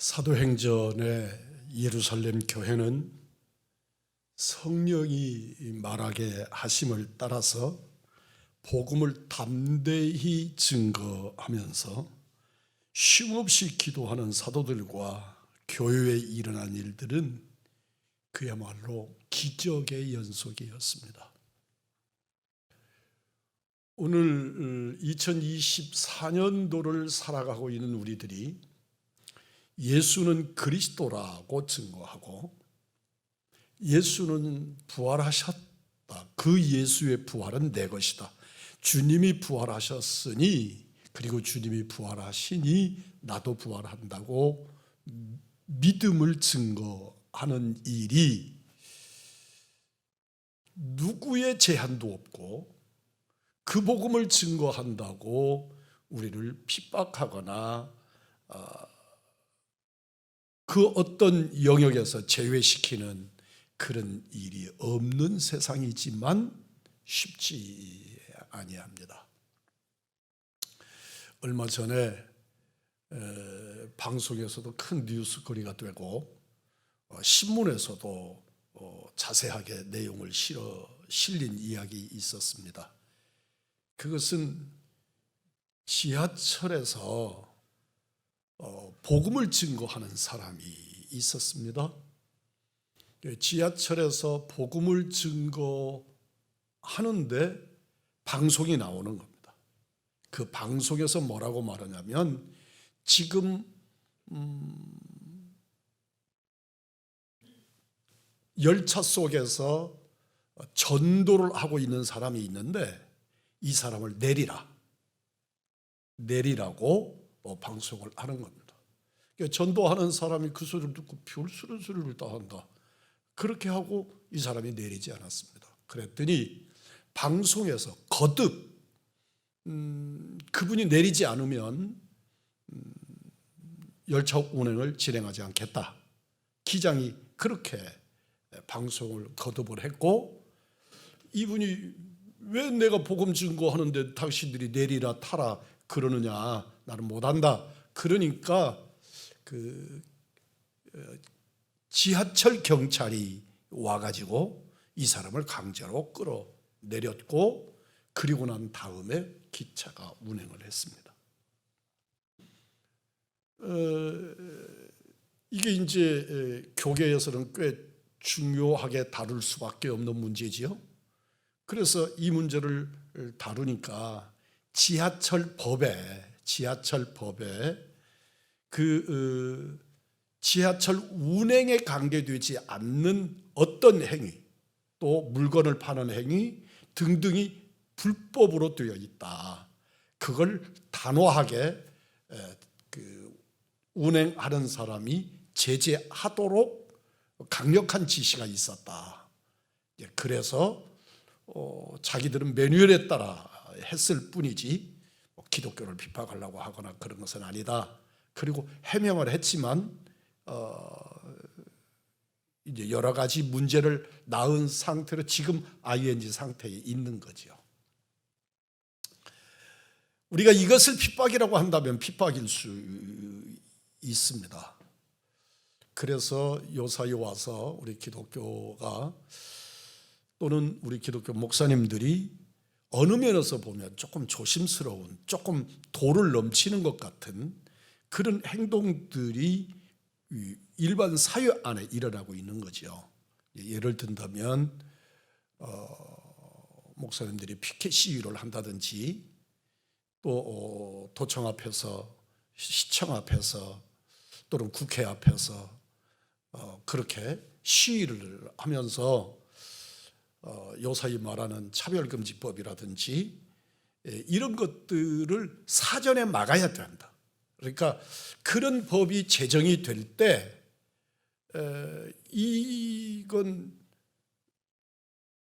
사도행전의 예루살렘 교회는 성령이 말하게 하심을 따라서 복음을 담대히 증거하면서 쉼없이 기도하는 사도들과 교회에 일어난 일들은 그야말로 기적의 연속이었습니다. 오늘 2024년도를 살아가고 있는 우리들이 예수는 그리스도라고 증거하고 예수는 부활하셨다. 그 예수의 부활은 내 것이다. 주님이 부활하셨으니 그리고 주님이 부활하시니 나도 부활한다고 믿음을 증거하는 일이 누구의 제한도 없고 그 복음을 증거한다고 우리를 핍박하거나 그 어떤 영역에서 제외시키는 그런 일이 없는 세상이지만 쉽지 아니합니다. 얼마 전에 방송에서도 큰 뉴스거리가 되고 신문에서도 자세하게 내용을 실린 이야기 있었습니다. 그것은 지하철에서 복음을 증거하는 사람이 있었습니다. 지하철에서 복음을 증거하는데 방송이 나오는 겁니다. 그 방송에서 뭐라고 말하냐면 지금 열차 속에서 전도를 하고 있는 사람이 있는데 이 사람을 내리라고 방송을 하는 겁니다. 전도하는 사람이 그 소리를 듣고 별수런 소리를 다 한다. 그렇게 하고 이 사람이 내리지 않았습니다. 그랬더니 방송에서 거듭 그분이 내리지 않으면 열차 운행을 진행하지 않겠다. 기장이 그렇게 방송을 거듭을 했고 이분이 왜 내가 복음 증거하는데 당신들이 내리라 타라 그러느냐, 나는 못한다. 그러니까 그 지하철 경찰이 와가지고 이 사람을 강제로 끌어내렸고 그리고 난 다음에 기차가 운행을 했습니다. 이게 이제 교계에서는 꽤 중요하게 다룰 수밖에 없는 문제지요. 그래서 이 문제를 다루니까 지하철 법에 그 지하철 운행에 관계되지 않는 어떤 행위 또 물건을 파는 행위 등등이 불법으로 되어 있다. 그걸 단호하게 운행하는 사람이 제재하도록 강력한 지시가 있었다. 그래서 자기들은 매뉴얼에 따라 했을 뿐이지 기독교를 비판하려고 하거나 그런 것은 아니다. 그리고 해명을 했지만 이제 여러 가지 문제를 낳은 상태로 지금 ING 상태에 있는 거죠. 우리가 이것을 핍박이라고 한다면 핍박일 수 있습니다. 그래서 요사이 와서 우리 기독교가 또는 우리 기독교 목사님들이 어느 면에서 보면 조금 조심스러운, 조금 도를 넘치는 것 같은 그런 행동들이 일반 사회 안에 일어나고 있는 거죠. 예를 든다면 목사님들이 피켓 시위를 한다든지 또 도청 앞에서, 시청 앞에서 또는 국회 앞에서 그렇게 시위를 하면서 요사이 말하는 차별금지법이라든지 이런 것들을 사전에 막아야 된다. 그러니까 그런 법이 제정이 될 때 이건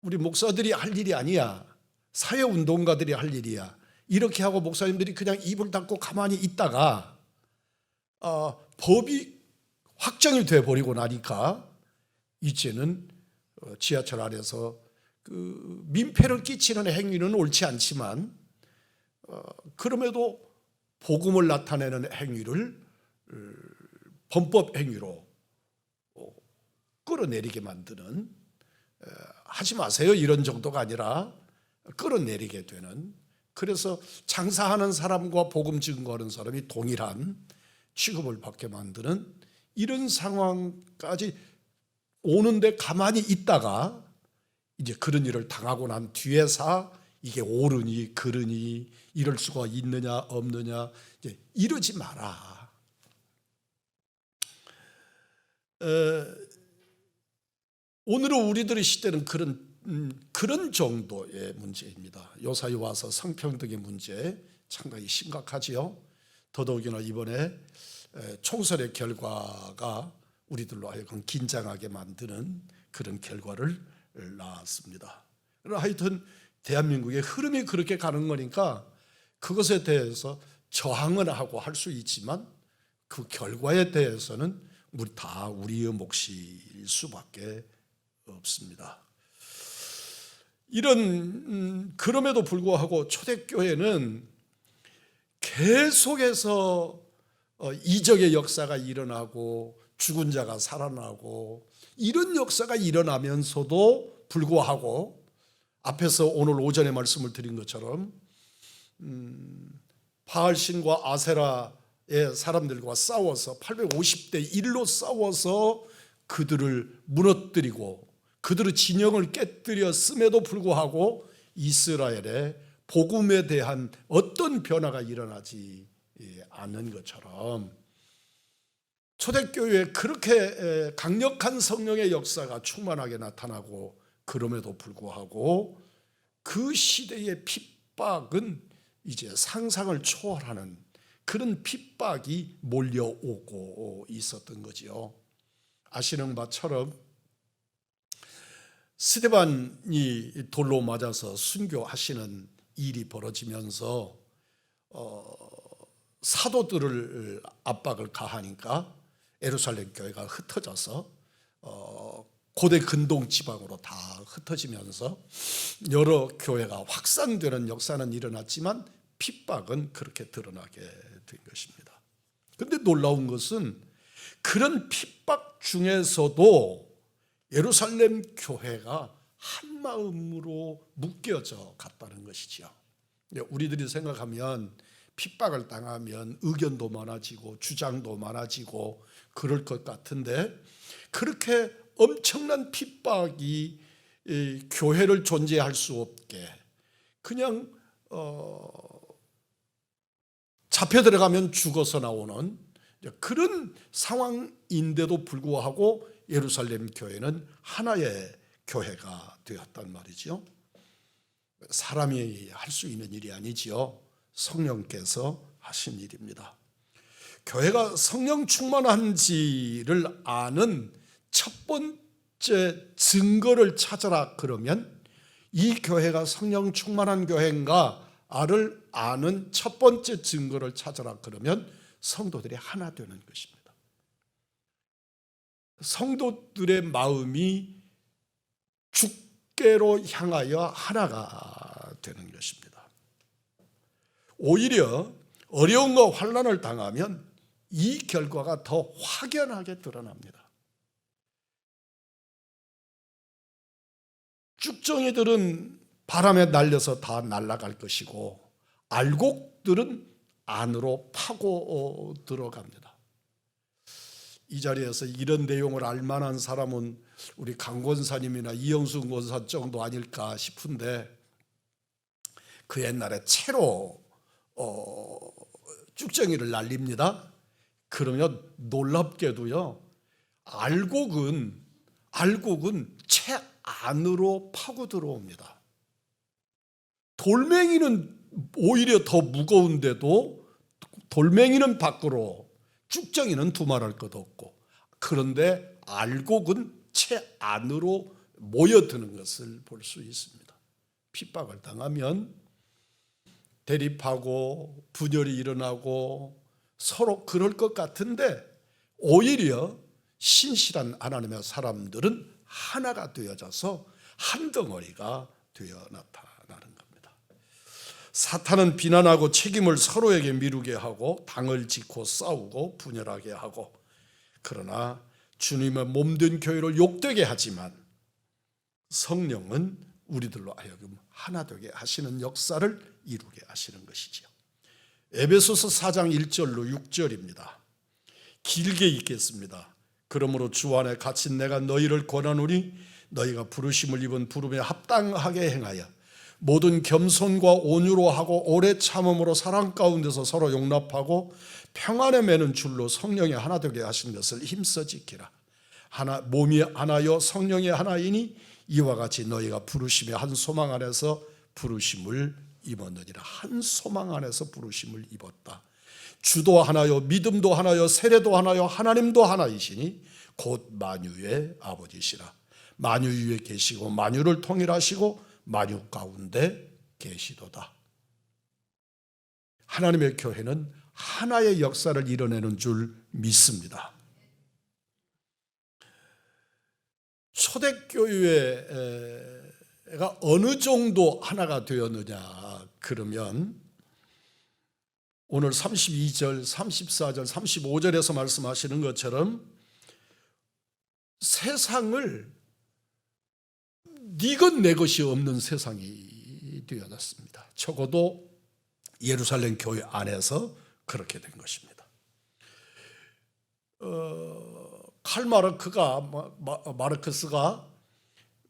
우리 목사들이 할 일이 아니야. 사회운동가들이 할 일이야. 이렇게 하고 목사님들이 그냥 입을 닫고 가만히 있다가 법이 확정이 돼버리고 나니까 이제는 지하철 안에서 그 민폐를 끼치는 행위는 옳지 않지만 그럼에도 복음을 나타내는 행위를 범법 행위로 끌어내리게 만드는, 하지 마세요 이런 정도가 아니라 끌어내리게 되는, 그래서 장사하는 사람과 복음 증거하는 사람이 동일한 취급을 받게 만드는 이런 상황까지 오는데 가만히 있다가 이제 그런 일을 당하고 난 뒤에서 이게 옳으니 그르니 이럴 수가 있느냐 없느냐, 이제 이러지 마라. 오늘은 우리들의 시대는 그런 정도의 문제입니다. 요사이 와서 성평등의 문제 상당히 심각하지요. 더더욱이나 이번에 총선의 결과가 우리들로 하여금 긴장하게 만드는 그런 결과를 낳았습니다. 그러나 하여튼 대한민국의 흐름이 그렇게 가는 거니까 그것에 대해서 저항은 하고 할 수 있지만 그 결과에 대해서는 다 우리의 몫일 수밖에 없습니다. 이런 그럼에도 불구하고 초대교회는 계속해서 이적의 역사가 일어나고 죽은 자가 살아나고 이런 역사가 일어나면서도 불구하고 앞에서 오늘 오전에 말씀을 드린 것처럼 바알신과 아세라의 사람들과 싸워서 850대 1로 싸워서 그들을 무너뜨리고 그들의 진영을 깨뜨렸음에도 불구하고 이스라엘의 복음에 대한 어떤 변화가 일어나지 않는 것처럼 초대교회에 그렇게 강력한 성령의 역사가 충만하게 나타나고 그럼에도 불구하고 그 시대의 핍박은 이제 상상을 초월하는 그런 핍박이 몰려오고 있었던 거지요. 아시는 바처럼 스데반이 돌로 맞아서 순교하시는 일이 벌어지면서 사도들을 압박을 가하니까 예루살렘 교회가 흩어져서 고대 근동 지방으로 다 흩어지면서 여러 교회가 확산되는 역사는 일어났지만 핍박은 그렇게 드러나게 된 것입니다. 그런데 놀라운 것은 그런 핍박 중에서도 예루살렘 교회가 한 마음으로 묶여져 갔다는 것이죠. 우리들이 생각하면 핍박을 당하면 의견도 많아지고 주장도 많아지고 그럴 것 같은데 그렇게 엄청난 핍박이 교회를 존재할 수 없게 그냥 잡혀 들어가면 죽어서 나오는 그런 상황인데도 불구하고 예루살렘 교회는 하나의 교회가 되었단 말이죠. 사람이 할 수 있는 일이 아니지요. 성령께서 하신 일입니다. 교회가 성령 충만한지를 아는 첫 번째 증거를 찾아라 그러면 이 교회가 성령 충만한 교회인가를 아는 첫 번째 증거를 찾아라 그러면 성도들이 하나 되는 것입니다. 성도들의 마음이 주께로 향하여 하나가 되는 것입니다. 오히려 어려움과 환난을 당하면 이 결과가 더 확연하게 드러납니다. 쭉정이들은 바람에 날려서 다 날아갈 것이고 알곡들은 안으로 파고 들어갑니다. 이 자리에서 이런 내용을 알만한 사람은 우리 강 권사님이나 이영수 권사 정도 아닐까 싶은데 그 옛날에 채로 쭉정이를 날립니다. 그러면 놀랍게도요 알곡은 채 안으로 파고 들어옵니다. 돌멩이는 오히려 더 무거운데도 돌멩이는 밖으로 쭉정이는 두말할 것 없고 그런데 알곡은 채 안으로 모여드는 것을 볼 수 있습니다. 핍박을 당하면 대립하고 분열이 일어나고 서로 그럴 것 같은데 오히려 신실한 하나님의 사람들은 하나가 되어져서 한 덩어리가 되어 나타나는 겁니다. 사탄은 비난하고 책임을 서로에게 미루게 하고 당을 짓고 싸우고 분열하게 하고 그러나 주님의 몸된 교회를 욕되게 하지만 성령은 우리들로 하여금 하나 되게 하시는 역사를 이루게 하시는 것이지요. 에베소서 4장 1절로 6절입니다. 길게 읽겠습니다. 그러므로 주 안에 갇힌 내가 너희를 권하노니 너희가 부르심을 입은 부름에 합당하게 행하여 모든 겸손과 온유로 하고 오래 참음으로 사랑 가운데서 서로 용납하고 평안에 매는 줄로 성령이 하나 되게 하신 것을 힘써 지키라. 몸이 하나요 성령이 하나이니 이와 같이 너희가 부르심의 한 소망 안에서 부르심을 입었느니라. 한 소망 안에서 부르심을 입었다. 주도 하나요 믿음도 하나요 세례도 하나요 하나님도 하나이시니 곧 만유의 아버지시라. 만유 위에 계시고 만유를 통일하시고 만유 가운데 계시도다. 하나님의 교회는 하나의 역사를 이뤄내는 줄 믿습니다. 초대교회가 어느 정도 하나가 되었느냐 그러면 오늘 32절, 34절, 35절에서 말씀하시는 것처럼 세상을 네 것 내 것이 없는 세상이 되어졌습니다. 적어도 예루살렘 교회 안에서 그렇게 된 것입니다. 칼 마르크스가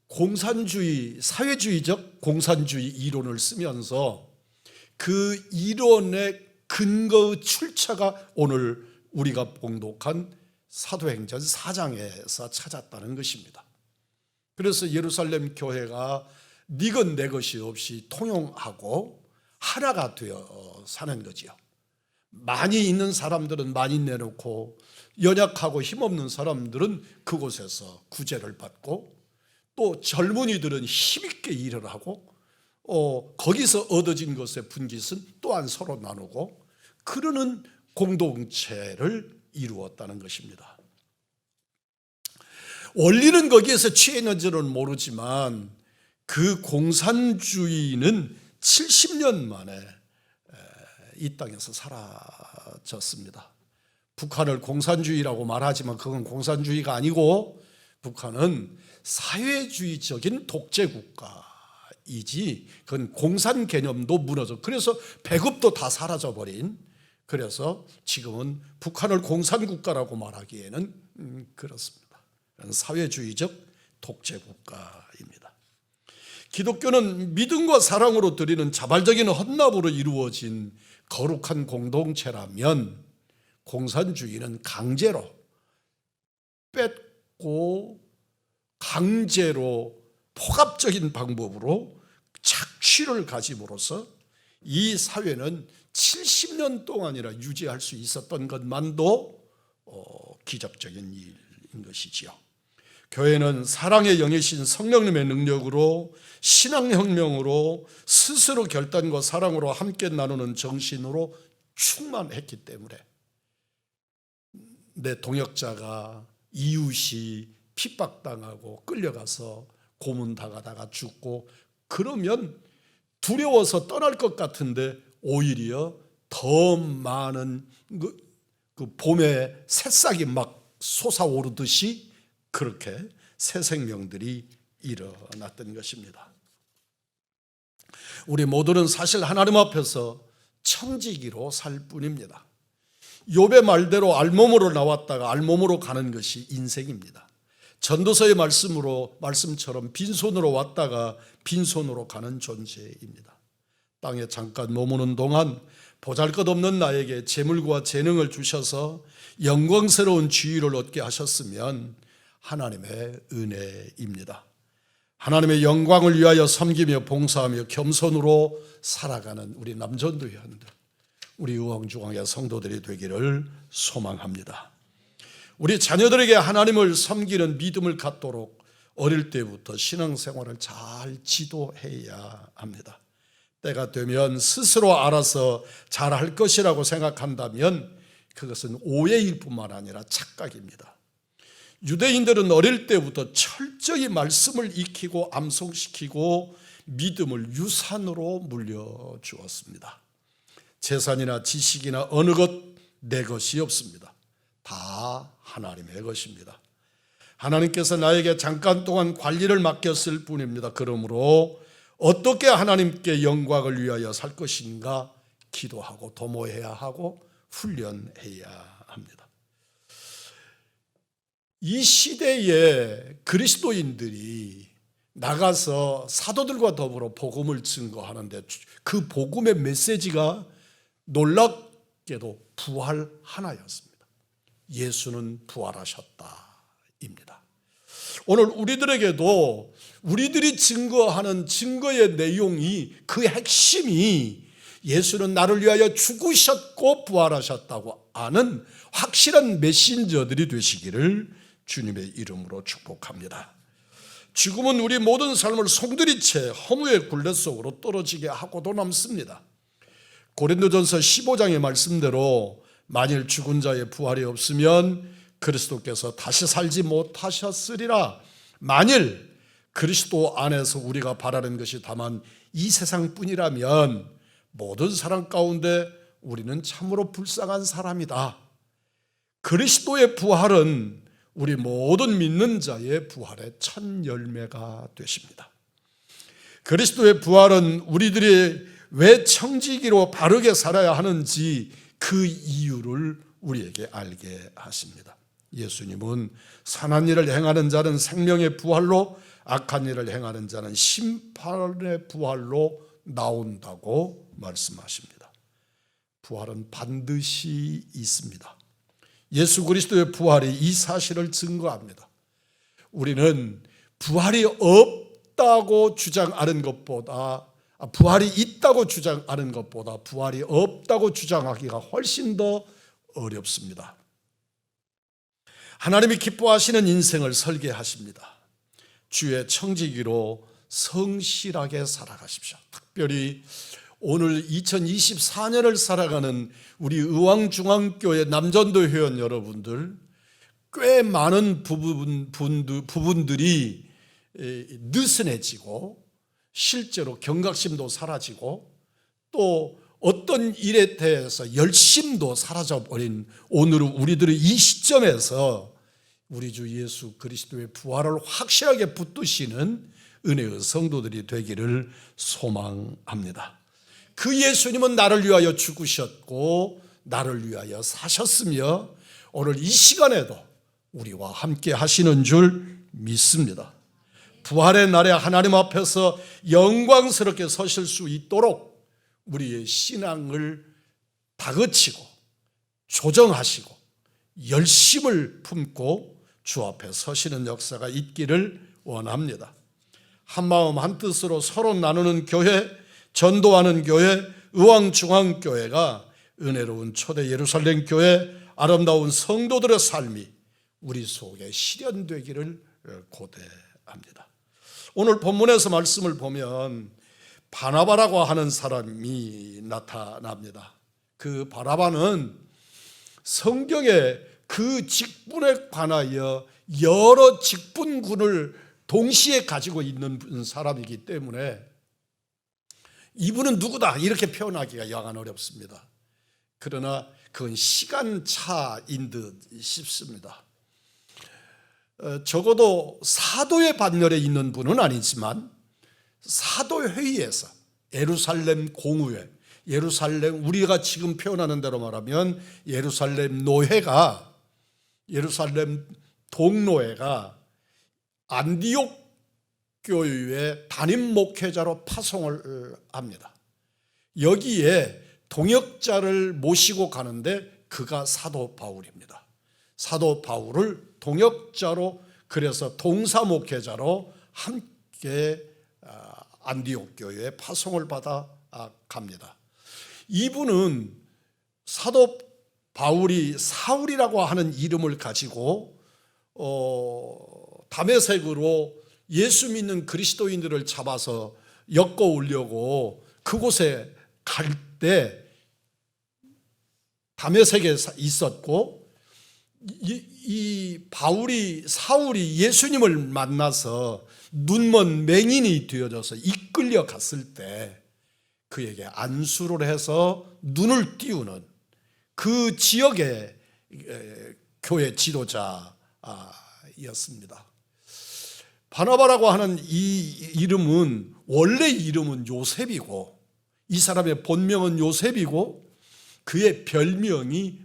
공산주의, 사회주의적 공산주의 이론을 쓰면서 그 이론의 근거의 출처가 오늘 우리가 봉독한 사도행전 4장에서 찾았다는 것입니다. 그래서 예루살렘 교회가 네 것 내 것이 없이 통용하고 하나가 되어 사는 거지요. 많이 있는 사람들은 많이 내놓고 연약하고 힘없는 사람들은 그곳에서 구제를 받고 또 젊은이들은 힘있게 일을 하고 거기서 얻어진 것의 분깃은 또한 서로 나누고 그러는 공동체를 이루었다는 것입니다. 원리는 거기에서 취했는지는 모르지만 그 공산주의는 70년 만에 이 땅에서 사라졌습니다. 북한을 공산주의라고 말하지만 그건 공산주의가 아니고 북한은 사회주의적인 독재국가이지 그건 공산 개념도 무너져 그래서 배급도 다 사라져버린 그래서 지금은 북한을 공산국가라고 말하기에는 그렇습니다. 사회주의적 독재국가입니다. 기독교는 믿음과 사랑으로 드리는 자발적인 헌납으로 이루어진 거룩한 공동체라면 공산주의는 강제로 뺏고 강제로 폭압적인 방법으로 착취를 가짐으로써 이 사회는 70년 동안이나 유지할 수 있었던 것만도 기적적인 일인 것이지요. 교회는 사랑의 영이신 성령님의 능력으로 신앙혁명으로 스스로 결단과 사랑으로 함께 나누는 정신으로 충만했기 때문에 내 동역자가 이웃이 핍박당하고 끌려가서 고문당하다가 죽고 그러면 두려워서 떠날 것 같은데 오히려 더 많은 그 봄에 새싹이 막 솟아오르듯이 그렇게 새 생명들이 일어났던 것입니다. 우리 모두는 사실 하나님 앞에서 청지기로 살 뿐입니다. 욥의 말대로 알몸으로 나왔다가 알몸으로 가는 것이 인생입니다. 전도서의 말씀처럼 빈손으로 왔다가 빈손으로 가는 존재입니다. 땅에 잠깐 머무는 동안 보잘것없는 나에게 재물과 재능을 주셔서 영광스러운 지위를 얻게 하셨으면 하나님의 은혜입니다. 하나님의 영광을 위하여 섬기며 봉사하며 겸손으로 살아가는 우리 남전도회원들, 우리 의왕중앙의 성도들이 되기를 소망합니다. 우리 자녀들에게 하나님을 섬기는 믿음을 갖도록 어릴 때부터 신앙생활을 잘 지도해야 합니다. 때가 되면 스스로 알아서 잘할 것이라고 생각한다면 그것은 오해일 뿐만 아니라 착각입니다. 유대인들은 어릴 때부터 철저히 말씀을 익히고 암송시키고 믿음을 유산으로 물려주었습니다. 재산이나 지식이나 어느 것 내 것이 없습니다. 다 하나님의 것입니다. 하나님께서 나에게 잠깐 동안 관리를 맡겼을 뿐입니다. 그러므로 어떻게 하나님께 영광을 위하여 살 것인가 기도하고 도모해야 하고 훈련해야 합니다. 이 시대에 그리스도인들이 나가서 사도들과 더불어 복음을 증거하는데 그 복음의 메시지가 놀랍게도 부활 하나였습니다. 예수는 부활하셨다입니다. 오늘 우리들에게도 우리들이 증거하는 증거의 내용이 그 핵심이 예수는 나를 위하여 죽으셨고 부활하셨다고 아는 확실한 메신저들이 되시기를 주님의 이름으로 축복합니다. 죽음은 우리 모든 삶을 송두리째 허무의 굴레 속으로 떨어지게 하고도 남습니다. 고린도전서 15장의 말씀대로 만일 죽은 자의 부활이 없으면 그리스도께서 다시 살지 못하셨으리라. 만일 그리스도 안에서 우리가 바라는 것이 다만 이 세상뿐이라면 모든 사람 가운데 우리는 참으로 불쌍한 사람이다. 그리스도의 부활은 우리 모든 믿는 자의 부활의 첫 열매가 되십니다. 그리스도의 부활은 우리들이 왜 청지기로 바르게 살아야 하는지 그 이유를 우리에게 알게 하십니다. 예수님은 선한 일을 행하는 자는 생명의 부활로, 악한 일을 행하는 자는 심판의 부활로 나온다고 말씀하십니다. 부활은 반드시 있습니다. 예수 그리스도의 부활이 이 사실을 증거합니다. 우리는 부활이 없다고 주장하는 것보다, 부활이 있다고 주장하는 것보다 부활이 없다고 주장하기가 훨씬 더 어렵습니다. 하나님이 기뻐하시는 인생을 설계하십니다. 주의 청지기로 성실하게 살아가십시오. 특별히 오늘 2024년을 살아가는 우리 의왕중앙교회 남전도 회원 여러분들, 꽤 많은 부분들이 느슨해지고 실제로 경각심도 사라지고 또 어떤 일에 대해서 열심도 사라져버린 오늘 우리들의 이 시점에서 우리 주 예수 그리스도의 부활을 확실하게 붙드시는 은혜의 성도들이 되기를 소망합니다. 그 예수님은 나를 위하여 죽으셨고 나를 위하여 사셨으며 오늘 이 시간에도 우리와 함께 하시는 줄 믿습니다. 부활의 날에 하나님 앞에서 영광스럽게 서실 수 있도록 우리의 신앙을 다그치고 조정하시고 열심을 품고 주 앞에 서시는 역사가 있기를 원합니다. 한마음 한뜻으로 서로 나누는 교회, 전도하는 교회, 의왕중앙교회가 은혜로운 초대 예루살렘 교회, 아름다운 성도들의 삶이 우리 속에 실현되기를 고대합니다. 오늘 본문에서 말씀을 보면 바나바라고 하는 사람이 나타납니다. 그 바나바는 성경에 그 직분에 관하여 여러 직분군을 동시에 가지고 있는 사람이기 때문에 이분은 누구다 이렇게 표현하기가 여간 어렵습니다. 그러나 그건 시간차인 듯 싶습니다. 적어도 사도의 반열에 있는 분은 아니지만 사도회의에서 예루살렘 공의회, 예루살렘 우리가 지금 표현하는 대로 말하면 예루살렘 노회가, 예루살렘 동노회가 안디옥 교회의 담임 목회자로 파송을 합니다. 여기에 동역자를 모시고 가는데 그가 사도 바울입니다. 사도 바울을 동역자로, 그래서 동사 목회자로 함께 안디옥 교회에 파송을 받아 갑니다. 이분은 사도 바울이 사울이라고 하는 이름을 가지고 다메섹으로 예수 믿는 그리스도인들을 잡아서 엮어 오려고 그곳에 갈 때 다메섹에 있었고, 이 사울이 예수님을 만나서 눈먼 맹인이 되어져서 이끌려 갔을 때 그에게 안수를 해서 눈을 띄우는 그 지역에 교회 지도자였습니다. 바나바라고 하는 이 이름은 원래 이름은 요셉이고 이 사람의 본명은 요셉이고 그의 별명이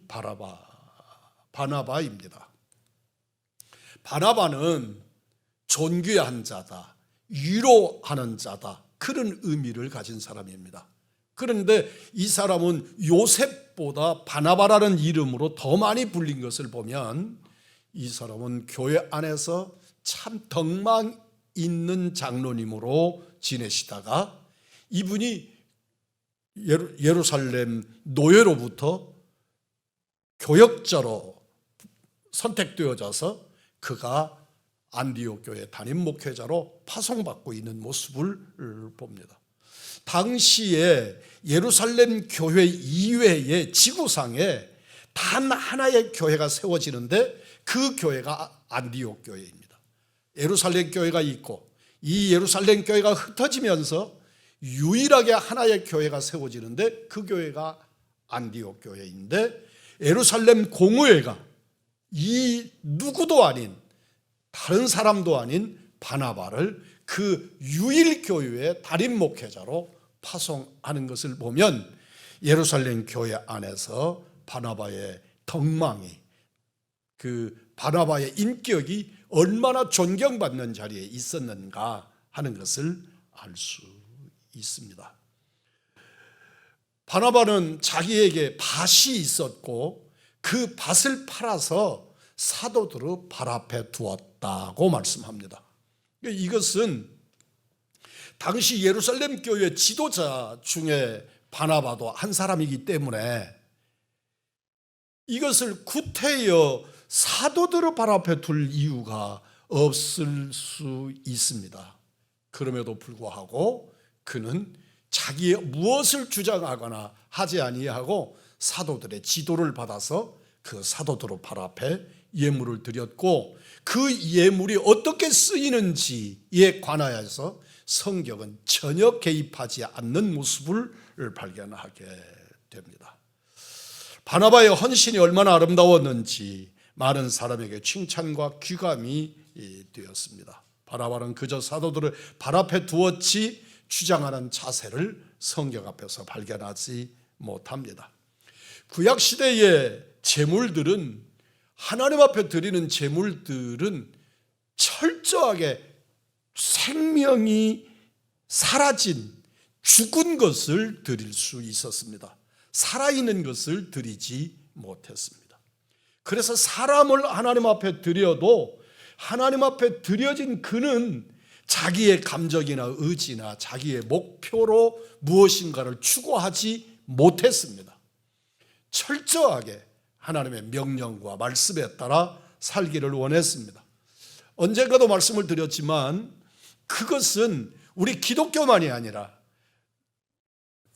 바나바입니다. 바나바는 존귀한 자다, 위로하는 자다, 그런 의미를 가진 사람입니다. 그런데 이 사람은 요셉보다 바나바라는 이름으로 더 많이 불린 것을 보면 이 사람은 교회 안에서 참 덕망 있는 장로님으로 지내시다가 이분이 예루살렘 노예로부터 교역자로 선택되어져서 그가 안디옥 교회 담임 목회자로 파송받고 있는 모습을 봅니다. 당시에 예루살렘 교회 이외의 지구상에 단 하나의 교회가 세워지는데 그 교회가 안디옥 교회입니다. 예루살렘 교회가 있고 이 예루살렘 교회가 흩어지면서 유일하게 하나의 교회가 세워지는데 그 교회가 안디옥 교회인데 예루살렘 공회가 이 누구도 아닌 다른 사람도 아닌 바나바를 그 유일교회의 담임 목회자로 파송하는 것을 보면 예루살렘 교회 안에서 바나바의 덕망이, 그 바나바의 인격이 얼마나 존경받는 자리에 있었는가 하는 것을 알 수 있습니다. 바나바는 자기에게 밭이 있었고 그 밭을 팔아서 사도들의 발 앞에 두었다고 말씀합니다. 이것은 당시 예루살렘 교회 지도자 중에 바나바도 한 사람이기 때문에 이것을 구태여 사도들의 발 앞에 둘 이유가 없을 수 있습니다. 그럼에도 불구하고 그는 자기의 무엇을 주장하거나 하지 아니하고 사도들의 지도를 받아서 그 사도들의 발 앞에 예물을 드렸고 그 예물이 어떻게 쓰이는지에 관하여서 성경은 전혀 개입하지 않는 모습을 발견하게 됩니다. 바나바의 헌신이 얼마나 아름다웠는지 많은 사람에게 칭찬과 귀감이 되었습니다. 바나바는 그저 사도들을 발 앞에 두었지 주장하는 자세를 성경 앞에서 발견하지 못합니다. 구약시대의 제물들은, 하나님 앞에 드리는 제물들은 철저하게 생명이 사라진 죽은 것을 드릴 수 있었습니다. 살아있는 것을 드리지 못했습니다. 그래서 사람을 하나님 앞에 드려도 하나님 앞에 드려진 그는 자기의 감정이나 의지나 자기의 목표로 무엇인가를 추구하지 못했습니다. 철저하게 하나님의 명령과 말씀에 따라 살기를 원했습니다. 언젠가도 말씀을 드렸지만 그것은 우리 기독교만이 아니라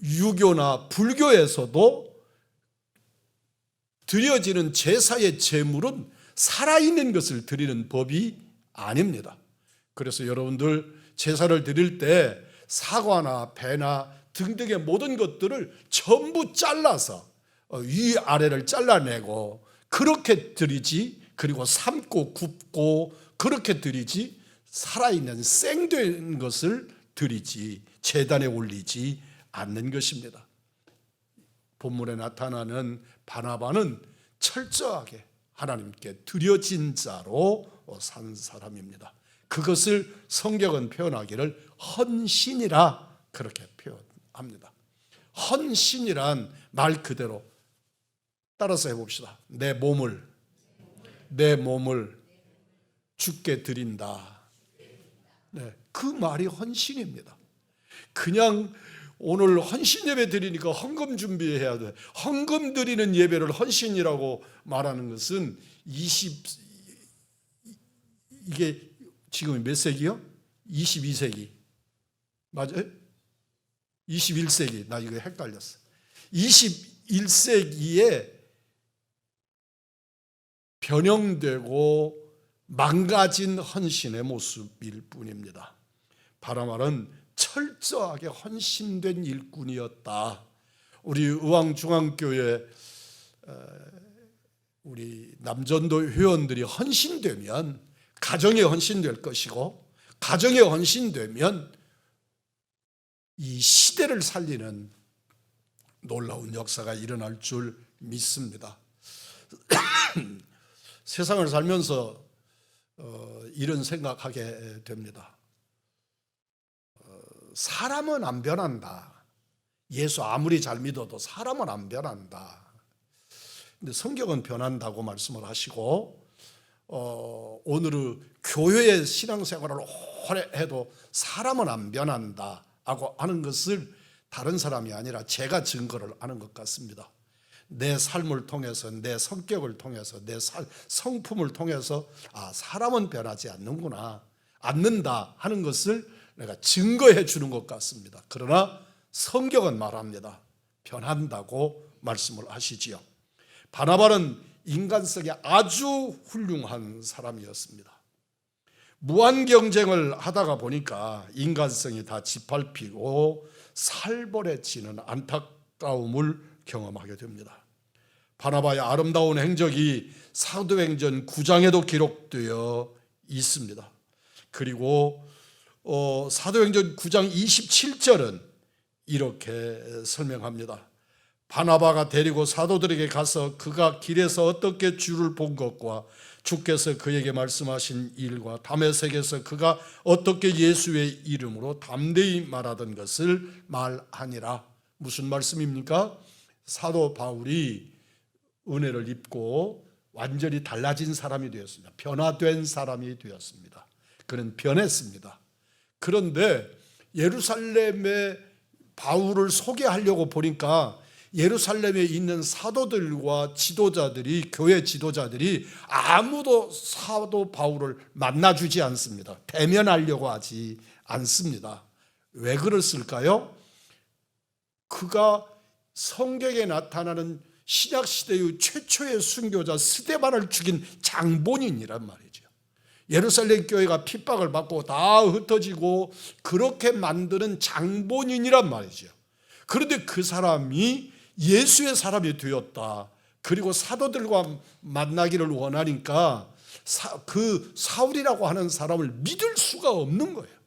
유교나 불교에서도 드려지는 제사의 제물은 살아있는 것을 드리는 법이 아닙니다. 그래서 여러분들 제사를 드릴 때 사과나 배나 등등의 모든 것들을 전부 잘라서 위아래를 잘라내고 그렇게 드리지, 그리고 삶고 굽고 그렇게 드리지, 살아있는 생된 것을 드리지 제단에 올리지 않는 것입니다. 본문에 나타나는 바나바는 철저하게 하나님께 드려진 자로 산 사람입니다. 그것을 성경은 표현하기를 헌신이라 그렇게 표현합니다. 헌신이란 말 그대로 따라서 해봅시다. 내 몸을 주께 드린다. 네, 그 말이 헌신입니다. 그냥 오늘 헌신 예배 드리니까 헌금 준비해야 돼. 헌금 드리는 예배를 헌신이라고 말하는 것은 이게 지금 몇 세기요? 22세기. 맞아요? 21세기. 나 이거 헷갈렸어. 21세기에 변형되고 망가진 헌신의 모습일 뿐입니다. 바나바는 철저하게 헌신된 일꾼이었다. 우리 의왕중앙교회 우리 남전도 회원들이 헌신되면 가정에 헌신될 것이고, 가정에 헌신되면 이 시대를 살리는 놀라운 역사가 일어날 줄 믿습니다. 세상을 살면서 이런 생각하게 됩니다. 사람은 안 변한다. 예수 아무리 잘 믿어도 사람은 안 변한다. 근데 성경은 변한다고 말씀을 하시고, 오늘의 교회의 신앙생활을 오래 해도 사람은 안 변한다고 하는 것을 다른 사람이 아니라 제가 증거를 하는 것 같습니다. 내 삶을 통해서, 내 성격을 통해서, 내 성품을 통해서 사람은 변하지 않는다 하는 것을 내가 증거해 주는 것 같습니다. 그러나 성경은 말합니다. 변한다고 말씀을 하시지요. 바나바는 인간성이 아주 훌륭한 사람이었습니다. 무한 경쟁을 하다가 보니까 인간성이 다 짓밟히고 살벌해지는 안타까움을 경험하게 됩니다. 바나바의 아름다운 행적이 사도행전 9장에도 기록되어 있습니다. 그리고 사도행전 9장 27절은 이렇게 설명합니다. 바나바가 데리고 사도들에게 가서 그가 길에서 어떻게 주를 본 것과 주께서 그에게 말씀하신 일과 다메섹에서 그가 어떻게 예수의 이름으로 담대히 말하던 것을 말하니라. 무슨 말씀입니까? 사도 바울이 은혜를 입고 완전히 달라진 사람이 되었습니다. 변화된 사람이 되었습니다. 그는 변했습니다. 그런데 예루살렘에 바울을 소개하려고 보니까 예루살렘에 있는 사도들과 지도자들이, 교회 지도자들이 아무도 사도 바울을 만나주지 않습니다. 대면하려고 하지 않습니다. 왜 그랬을까요? 그가 성경에 나타나는 신약시대의 최초의 순교자 스데반을 죽인 장본인이란 말이죠. 예루살렘 교회가 핍박을 받고 다 흩어지고 그렇게 만드는 장본인이란 말이죠. 그런데 그 사람이 예수의 사람이 되었다. 그리고 사도들과 만나기를 원하니까 그 사울이라고 하는 사람을 믿을 수가 없는 거예요.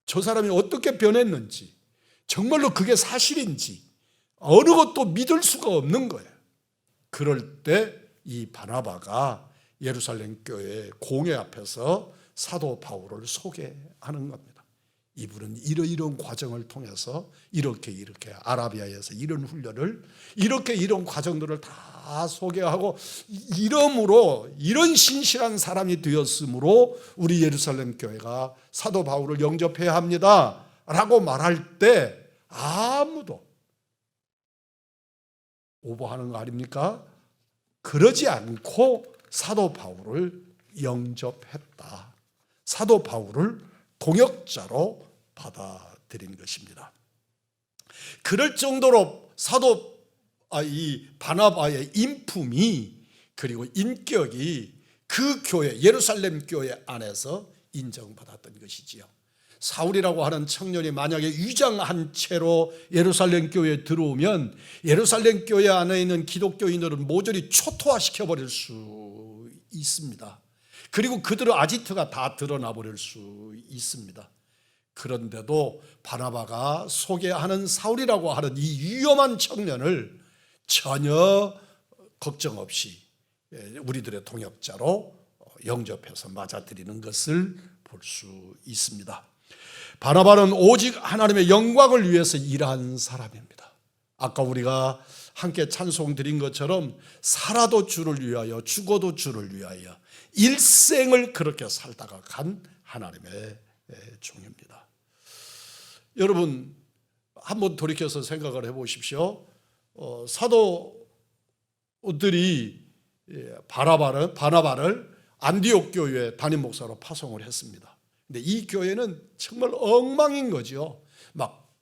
저 사람이 어떻게 변했는지, 정말로 그게 사실인지 어느 것도 믿을 수가 없는 거예요. 그럴 때 이 바나바가 예루살렘 교회 공회 앞에서 사도 바울을 소개하는 겁니다. 이분은 이런 과정을 통해서 이렇게 아라비아에서 이런 훈련을 이런 과정들을 다 소개하고 이러므로 이런 신실한 사람이 되었으므로 우리 예루살렘 교회가 사도 바울을 영접해야 합니다 라고 말할 때 아무도 오버하는 거 아닙니까? 그러지 않고 사도 바울을 영접했다. 사도 바울을 동역자로 받아들인 것입니다. 그럴 정도로 이 바나바의 인품이 그리고 인격이 그 교회, 예루살렘 교회 안에서 인정받았던 것이지요. 사울이라고 하는 청년이 만약에 위장한 채로 예루살렘 교회에 들어오면 예루살렘 교회 안에 있는 기독교인들은 모조리 초토화시켜버릴 수 있습니다. 그리고 그들의 아지트가 다 드러나 버릴 수 있습니다. 그런데도 바나바가 소개하는 사울이라고 하는 이 위험한 청년을 전혀 걱정 없이 우리들의 동역자로 영접해서 맞아들이는 것을 볼 수 있습니다. 바나바는 오직 하나님의 영광을 위해서 일한 사람입니다. 아까 우리가 함께 찬송 드린 것처럼 살아도 주를 위하여 죽어도 주를 위하여 일생을 그렇게 살다가 간 하나님의 종입니다. 여러분 한번 돌이켜서 생각을 해보십시오. 사도들이 바나바를 안디옥 교회 담임 목사로 파송을 했습니다. 근데 이 교회는 정말 엉망인 거죠. 막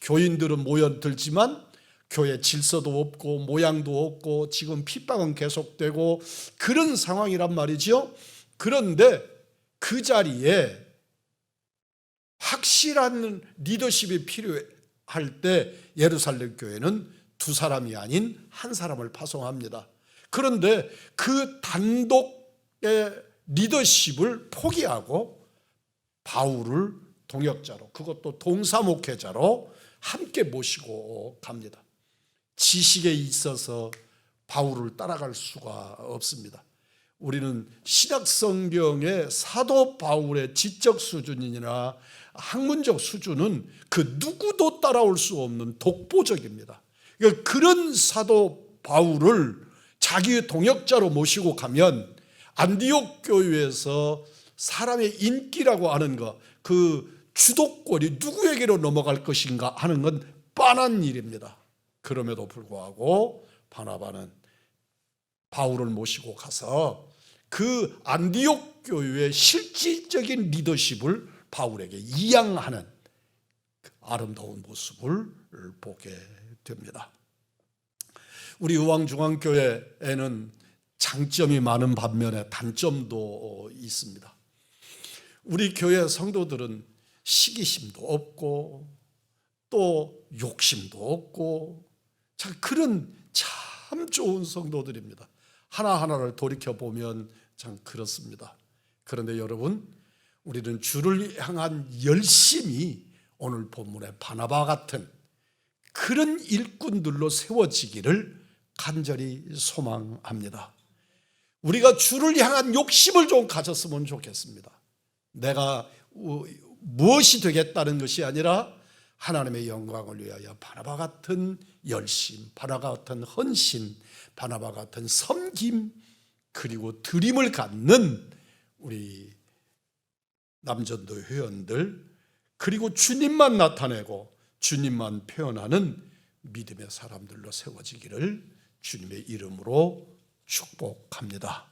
교인들은 모여들지만 교회 질서도 없고 모양도 없고 지금 핍박은 계속되고 그런 상황이란 말이죠. 그런데 그 자리에 확실한 리더십이 필요할 때 예루살렘 교회는 두 사람이 아닌 한 사람을 파송합니다. 그런데 그 단독의 리더십을 포기하고 바울을 동역자로, 그것도 동사 목회자로 함께 모시고 갑니다. 지식에 있어서 바울을 따라갈 수가 없습니다. 우리는 신약 성경의 사도 바울의 지적 수준이나 학문적 수준은 그 누구도 따라올 수 없는 독보적입니다. 그러니까 그런 사도 바울을 자기의 동역자로 모시고 가면 안디옥 교회에서 사람의 인기라고 하는 것, 그 주도권이 누구에게로 넘어갈 것인가 하는 건 뻔한 일입니다. 그럼에도 불구하고 바나바는 바울을 모시고 가서 그 안디옥 교회의 실질적인 리더십을 바울에게 이양하는 아름다운 모습을 보게 됩니다. 우리 의왕중앙교회에는 장점이 많은 반면에 단점도 있습니다. 우리 교회 성도들은 시기심도 없고 또 욕심도 없고 참 그런 참 좋은 성도들입니다. 하나하나를 돌이켜보면 참 그렇습니다. 그런데 여러분, 우리는 주를 향한 열심이 오늘 본문의 바나바 같은 그런 일꾼들로 세워지기를 간절히 소망합니다. 우리가 주를 향한 욕심을 좀 가졌으면 좋겠습니다. 내가 무엇이 되겠다는 것이 아니라 하나님의 영광을 위하여 바나바 같은 열심, 바나바 같은 헌신, 바나바 같은 섬김, 그리고 드림을 갖는 우리 남전도 회원들, 그리고 주님만 나타내고 주님만 표현하는 믿음의 사람들로 세워지기를 주님의 이름으로 축복합니다.